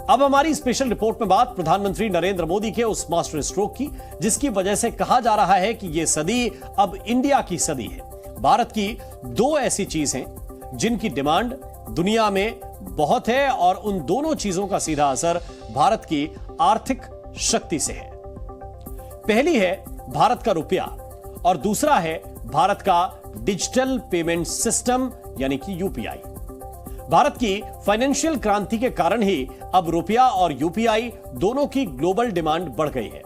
अब हमारी special report में बात प्रधानमंत्री नरेंद्र मोदी के उस मास्टर स्ट्रोक की जिसकी वजह से कहा जा रहा है कि यह सदी अब इंडिया की सदी है। भारत की दो ऐसी चीज हैं जिनकी डिमांड दुनिया में बहुत है और उन दोनों चीजों का सीधा असर भारत की आर्थिक शक्ति से है। पहली है भारत का रुपया और दूसरा है भारत का डिजिटल पेमेंट सिस्टम यानी कि यूपीआई। भारत की फाइनेंशियल क्रांति के कारण ही अब रुपया और यूपीआई दोनों की ग्लोबल डिमांड बढ़ गई है।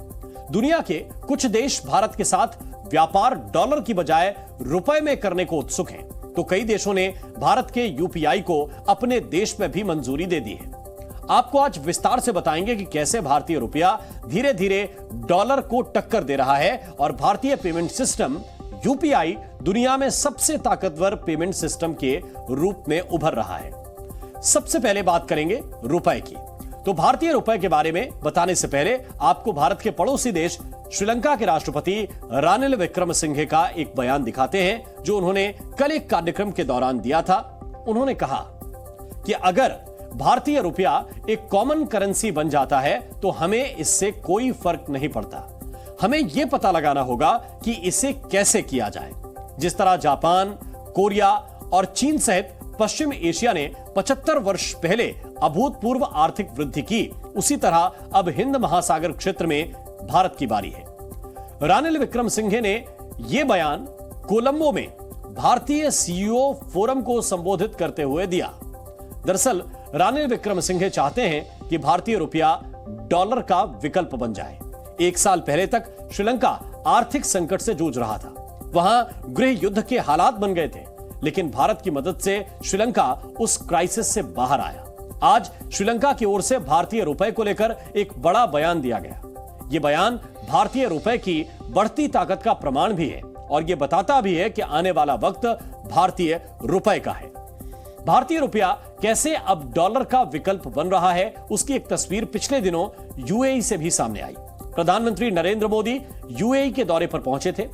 दुनिया के कुछ देश भारत के साथ व्यापार डॉलर की बजाय रुपए में करने को उत्सुक हैं, तो कई देशों ने भारत के यूपीआई को अपने देश में भी मंजूरी दे दी है। आपको आज विस्तार से बताएंगे कि कैसे भारतीय रुपया धीरे धीरे डॉलर को टक्कर दे रहा है और भारतीय पेमेंट सिस्टम यूपीआई दुनिया में सबसे ताकतवर पेमेंट सिस्टम के रूप में उभर रहा है। सबसे पहले बात करेंगे रुपए की। तो भारतीय रुपए के बारे में बताने से पहले आपको भारत के पड़ोसी देश श्रीलंका के राष्ट्रपति रानिल विक्रमसिंघे का एक बयान दिखाते हैं जो उन्होंने कल एक कार्यक्रम के दौरान दिया था। उन्होंने कहा कि अगर भारतीय रुपया एक कॉमन करेंसी बन जाता है तो हमें इससे कोई फर्क नहीं पड़ता। हमें यह पता लगाना होगा कि इसे कैसे किया जाए। जिस तरह जापान, कोरिया और चीन सहित पश्चिम एशिया ने 75 वर्ष पहले अभूतपूर्व आर्थिक वृद्धि की, उसी तरह अब हिंद महासागर क्षेत्र में भारत की बारी है। रानिल विक्रमसिंघे ने यह बयान कोलंबो में भारतीय सीईओ फोरम को संबोधित करते हुए दिया। दरअसल रानिल विक्रमसिंघे चाहते हैं कि भारतीय रुपया डॉलर का विकल्प बन जाए। एक साल पहले तक श्रीलंका आर्थिक संकट से जूझ रहा था। वहां गृह युद्ध के हालात बन गए थे, लेकिन भारत की मदद से श्रीलंका उस क्राइसिस से बाहर आया। आज श्रीलंका की ओर से भारतीय रुपए को लेकर एक बड़ा बयान दिया गया। यह बयान भारतीय रुपए की बढ़ती ताकत का प्रमाण भी है और यह बताता भी है कि आने वाला वक्त भारतीय रुपए का है। भारतीय रुपया कैसे अब डॉलर का विकल्प बन रहा है, उसकी एक तस्वीर पिछले दिनों यूएई से भी सामने आई। प्रधानमंत्री नरेंद्र मोदी यूएई के दौरे पर पहुंचे थे।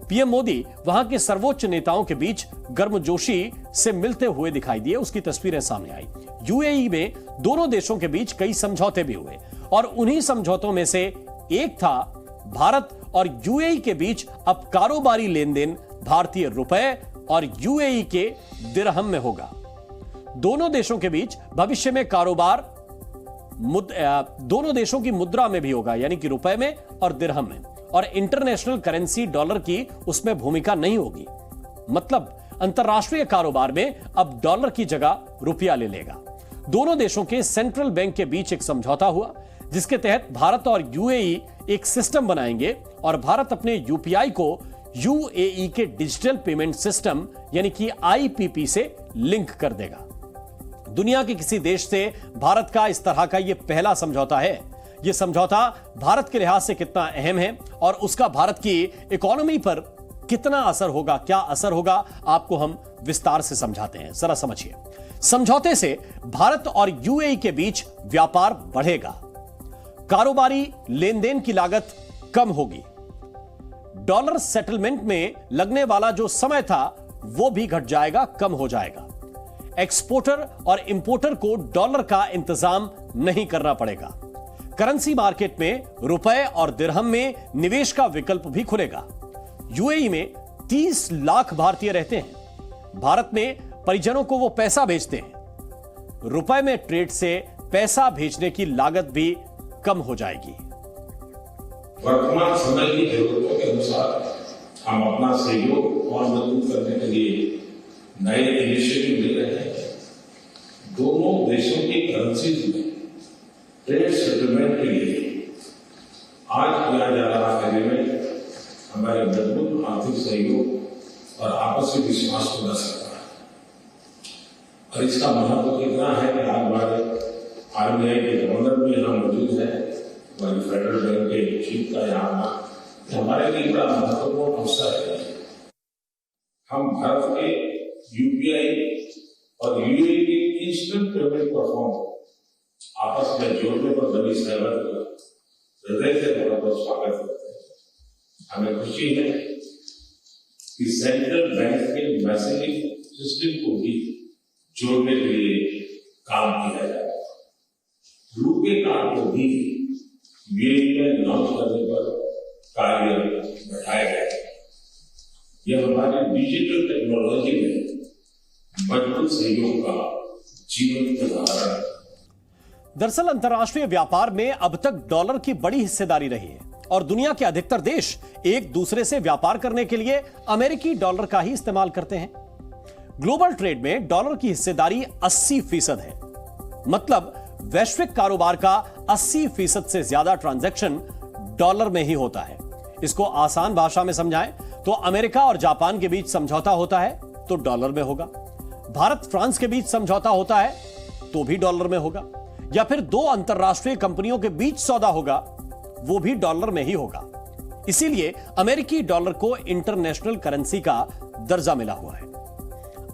पीएम मोदी वहां के सर्वोच्च नेताओं के बीच गर्मजोशी से मिलते हुए दिखाई दिए, उसकी तस्वीरें सामने आई। यूएई में दोनों देशों के बीच कई समझौते भी हुए और उन्हीं समझौतों में से एक था भारत और यूएई के बीच अब कारोबारी लेन देन भारतीय रुपए और यूएई के दिरहम में होगा। दोनों देशों के बीच भविष्य में कारोबार दोनों देशों की मुद्रा में भी होगा, यानी कि रुपए में और दिरहम में, और इंटरनेशनल करेंसी डॉलर की उसमें भूमिका नहीं होगी। मतलब अंतरराष्ट्रीय कारोबार में अब डॉलर की जगह रुपया ले लेगा। दोनों देशों के सेंट्रल बैंक के बीच एक समझौता हुआ जिसके तहत भारत और यूएई एक सिस्टम बनाएंगे और भारत अपने यूपीआई को यूएई के डिजिटल पेमेंट सिस्टम यानी कि आईपीपी से लिंक कर देगा। दुनिया के किसी देश से भारत का इस तरह का यह पहला समझौता है। यह समझौता भारत के लिहाज से कितना अहम है और उसका भारत की इकोनॉमी पर कितना असर होगा, क्या असर होगा, आपको हम विस्तार से समझाते हैं। जरा समझिए। समझौते से भारत और यूएई के बीच व्यापार बढ़ेगा, कारोबारी लेन देन की लागत कम होगी, डॉलर सेटलमेंट में लगने वाला जो समय था वो भी घट जाएगा, कम हो जाएगा। एक्सपोर्टर और इंपोर्टर को डॉलर का इंतजाम नहीं करना पड़ेगा। करेंसी मार्केट में रुपए और दिरहम में निवेश का विकल्प भी खुलेगा। यूएई में 30 लाख भारतीय रहते हैं। भारत में परिजनों को वो पैसा भेजते हैं। रुपए में ट्रेड से पैसा भेजने की लागत भी कम हो जाएगी। वर्तमान समय की जरूरतों के अनुसार हम अपना सहयोग और मजबूत करने के लिए नए इनिशिएटिव ले रहे हैं। दोनों देशों की करेंसीज में ट्रेड सेटलमेंट के लिए आज किया जा रहा एग्रीमेंट हमारे मजबूत आर्थिक सहयोग और आपसी विश्वास को दर्शाता है। और इसका महत्व कितना है कि आज हमारे आरबीआई के गवर्नर भी यहाँ मौजूद है, हमारे फेडरल बैंक के चीफ का यहाँ हमारे लिए बड़ा महत्वपूर्ण अवसर है। हम भारत के यूपीआई और यूएई की इंस्टेंट पेमेंट प्लेटफॉर्म आपस में जोड़ने पर बनी सहमति का हृदय से बहुत बहुत स्वागत करते हैं। हमें खुशी है कि सेंट्रल बैंक के मैसेजिंग सिस्टम को भी जोड़ने के लिए काम किया जाएगा। रुपये रुपे कार्ड को भी यूएई में लॉन्च करने पर कार्य बढ़ाया गया है। यह हमारी डिजिटल टेक्नोलॉजी में मजबूत सहयोग का जीवंत उदाहरण है। दरअसल अंतर्राष्ट्रीय व्यापार में अब तक डॉलर की बड़ी हिस्सेदारी रही है और दुनिया के अधिकतर देश एक दूसरे से व्यापार करने के लिए अमेरिकी डॉलर का ही इस्तेमाल करते हैं। ग्लोबल ट्रेड में डॉलर की हिस्सेदारी 80% है। मतलब वैश्विक कारोबार का 80% से ज्यादा ट्रांजैक्शन डॉलर में ही होता है। इसको आसान भाषा में समझाएं तो अमेरिका और जापान के बीच समझौता होता है तो डॉलर में होगा, भारत फ्रांस के बीच समझौता होता है तो भी डॉलर में होगा, या फिर दो अंतरराष्ट्रीय कंपनियों के बीच सौदा होगा वो भी डॉलर में ही होगा। इसीलिए अमेरिकी डॉलर को इंटरनेशनल करेंसी का दर्जा मिला हुआ है।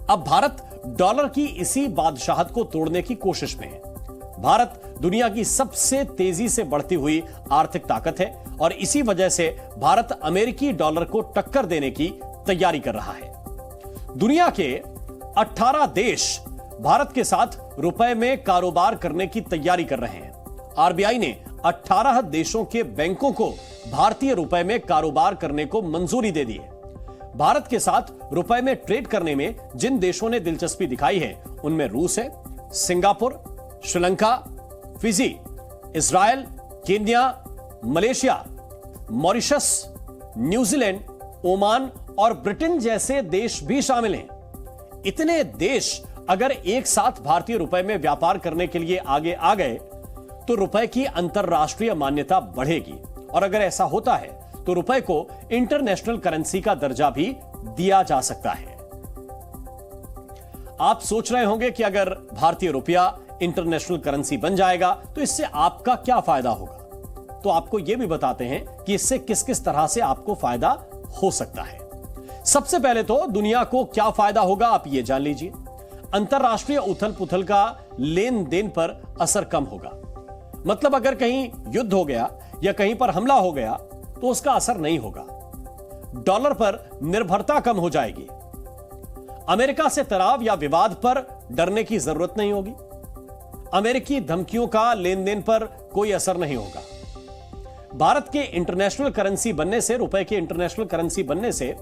अब भारत डॉलर की इसी बादशाहत को तोड़ने की कोशिश में है। भारत दुनिया की सबसे तेजी से बढ़ती हुई आर्थिक ताकत है और इसी वजह से भारत अमेरिकी डॉलर को टक्कर देने की तैयारी कर रहा है। दुनिया के 18 देश भारत के साथ रुपए में कारोबार करने की तैयारी कर रहे हैं। आरबीआई ने 18 देशों के बैंकों को भारतीय रुपए में कारोबार करने को मंजूरी दे दी है। भारत के साथ रुपए में ट्रेड करने में जिन देशों ने दिलचस्पी दिखाई है उनमें रूस है, Singapore, Sri Lanka, Fiji, Israel, Kenya, Malaysia, Mauritius, New Zealand, Oman और ब्रिटेन जैसे देश भी शामिल हैं। इतने देश अगर एक साथ भारतीय रुपए में व्यापार करने के लिए आगे आ गए तो रुपए की अंतरराष्ट्रीय मान्यता बढ़ेगी और अगर ऐसा होता है तो रुपए को इंटरनेशनल करेंसी का दर्जा भी दिया जा सकता है। आप सोच रहे होंगे कि अगर भारतीय रुपया इंटरनेशनल करेंसी बन जाएगा तो इससे आपका क्या फायदा होगा। तो आपको यह भी बताते हैं कि इससे किस किस तरह से आपको फायदा हो सकता है। सबसे पहले तो दुनिया को क्या फायदा होगा आप ये जान लीजिए। अंतरराष्ट्रीय उथल पुथल का लेन देन पर असर कम होगा। मतलब अगर कहीं युद्ध हो गया या कहीं पर हमला हो गया तो उसका असर नहीं होगा। डॉलर पर निर्भरता कम हो जाएगी। अमेरिका से तनाव या विवाद पर डरने की जरूरत नहीं होगी। अमेरिकी धमकियों का लेन देन पर कोई असर नहीं होगा। भारत के इंटरनेशनल करेंसी बनने से, रुपए के इंटरनेशनल करेंसी बनने से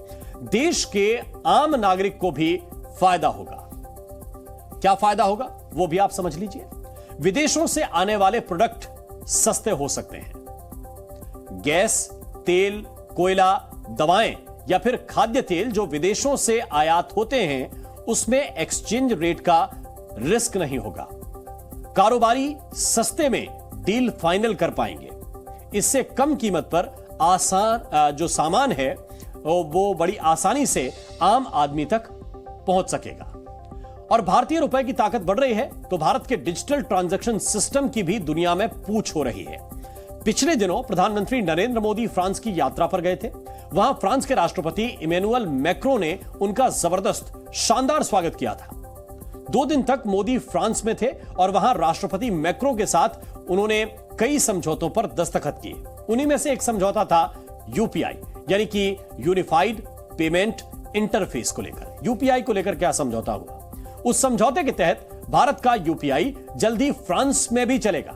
देश के आम नागरिक को भी फायदा होगा। क्या फायदा होगा वो भी आप समझ लीजिए। विदेशों से आने वाले प्रोडक्ट सस्ते हो सकते हैं। गैस, तेल, कोयला, दवाएं या फिर खाद्य तेल जो विदेशों से आयात होते हैं उसमें एक्सचेंज रेट का रिस्क नहीं होगा। कारोबारी सस्ते में डील फाइनल कर पाएंगे। इससे कम कीमत पर जो सामान है वो बड़ी आसानी से आम आदमी तक पहुंच सकेगा। और भारतीय रुपए की ताकत बढ़ रही है तो भारत के डिजिटल ट्रांजैक्शन सिस्टम की भी दुनिया में पूछ हो रही है। पिछले दिनों प्रधानमंत्री नरेंद्र मोदी फ्रांस की यात्रा पर गए थे। वहां फ्रांस के राष्ट्रपति इमैनुअल मैक्रों ने उनका जबरदस्त शानदार स्वागत किया था। 2 दिन तक मोदी फ्रांस में थे और वहां राष्ट्रपति मैक्रों के साथ उन्होंने कई समझौतों पर दस्तखत किए। उन्हीं में से एक समझौता था यूपीआई यानी कि यूनिफाइड पेमेंट इंटरफेस को लेकर। यूपीआई को लेकर क्या समझौता हुआ? उस समझौते के तहत भारत का यूपीआई जल्दी फ्रांस में भी चलेगा।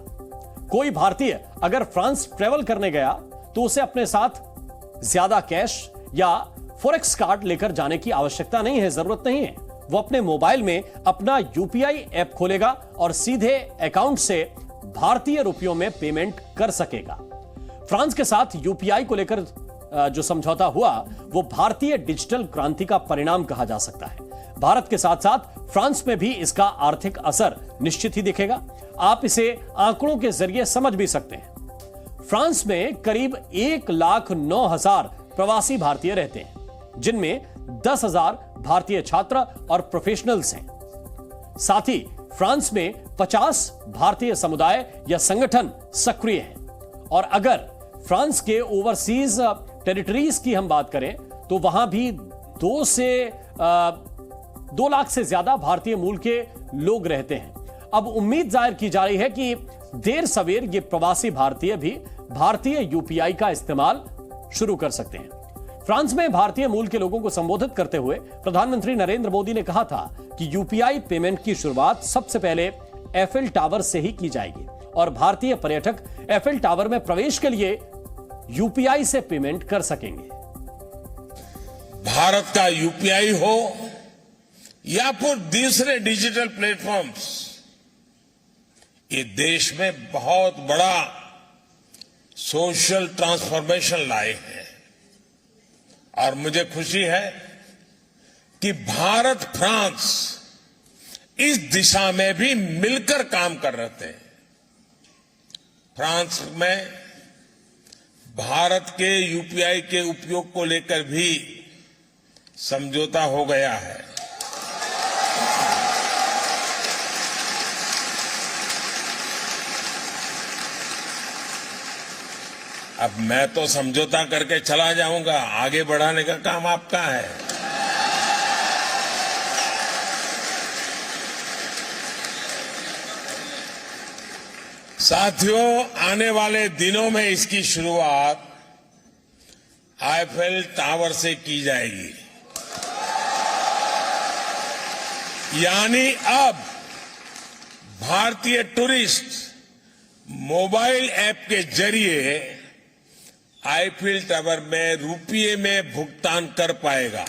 कोई भारतीय अगर फ्रांस ट्रेवल करने गया तो उसे अपने साथ ज्यादा कैश या फॉरेक्स कार्ड लेकर जाने की आवश्यकता नहीं है, जरूरत नहीं है। वो अपने मोबाइल में अपना यूपीआई ऐप खोलेगा और सीधे अकाउंट से भारतीय रुपयों में पेमेंट कर सकेगा। फ्रांस के साथ यूपीआई को लेकर जो समझौता हुआ वो भारतीय डिजिटल क्रांति का परिणाम कहा जा सकता है। भारत के साथ साथ फ्रांस में भी इसका आर्थिक असर निश्चित ही दिखेगा। आप इसे आंकड़ों के जरिए समझ भी सकते हैं। फ्रांस में करीब 1,09,000 प्रवासी भारतीय रहते हैं, जिनमें 10,000 भारतीय छात्र और प्रोफेशनल्स हैं। साथ ही फ्रांस में 50 भारतीय समुदाय या संगठन सक्रिय हैं। और अगर फ्रांस के ओवरसीज टेरिटरीज की हम बात करें तो वहां भी 2 लाख से ज्यादा भारतीय मूल के लोग रहते हैं। अब उम्मीद जाहिर की जा रही है कि देर सवेर ये प्रवासी भारतीय भी भारतीय यूपीआई का इस्तेमाल शुरू कर सकते हैं। फ्रांस में भारतीय मूल के लोगों को संबोधित करते हुए प्रधानमंत्री नरेंद्र मोदी ने कहा था कि यूपीआई पेमेंट की शुरुआत सबसे पहले एफिल टावर से ही की जाएगी और भारतीय पर्यटक एफिल टावर में प्रवेश के लिए यूपीआई से पेमेंट कर सकेंगे। भारत का यूपीआई हो या फिर दूसरे डिजिटल प्लेटफॉर्म्स, ये देश में बहुत बड़ा सोशल ट्रांसफॉर्मेशन लाए हैं और मुझे खुशी है कि भारत फ्रांस इस दिशा में भी मिलकर काम कर रहे थे। फ्रांस में भारत के यूपीआई के उपयोग को लेकर भी समझौता हो गया है। अब मैं तो समझौता करके चला जाऊंगा, आगे बढ़ाने का काम आपका है। साथियों, आने वाले दिनों में इसकी शुरुआत आईफेल टावर से की जाएगी। यानी अब भारतीय टूरिस्ट मोबाइल ऐप के जरिए आईफेल टावर में रुपये में भुगतान कर पाएगा।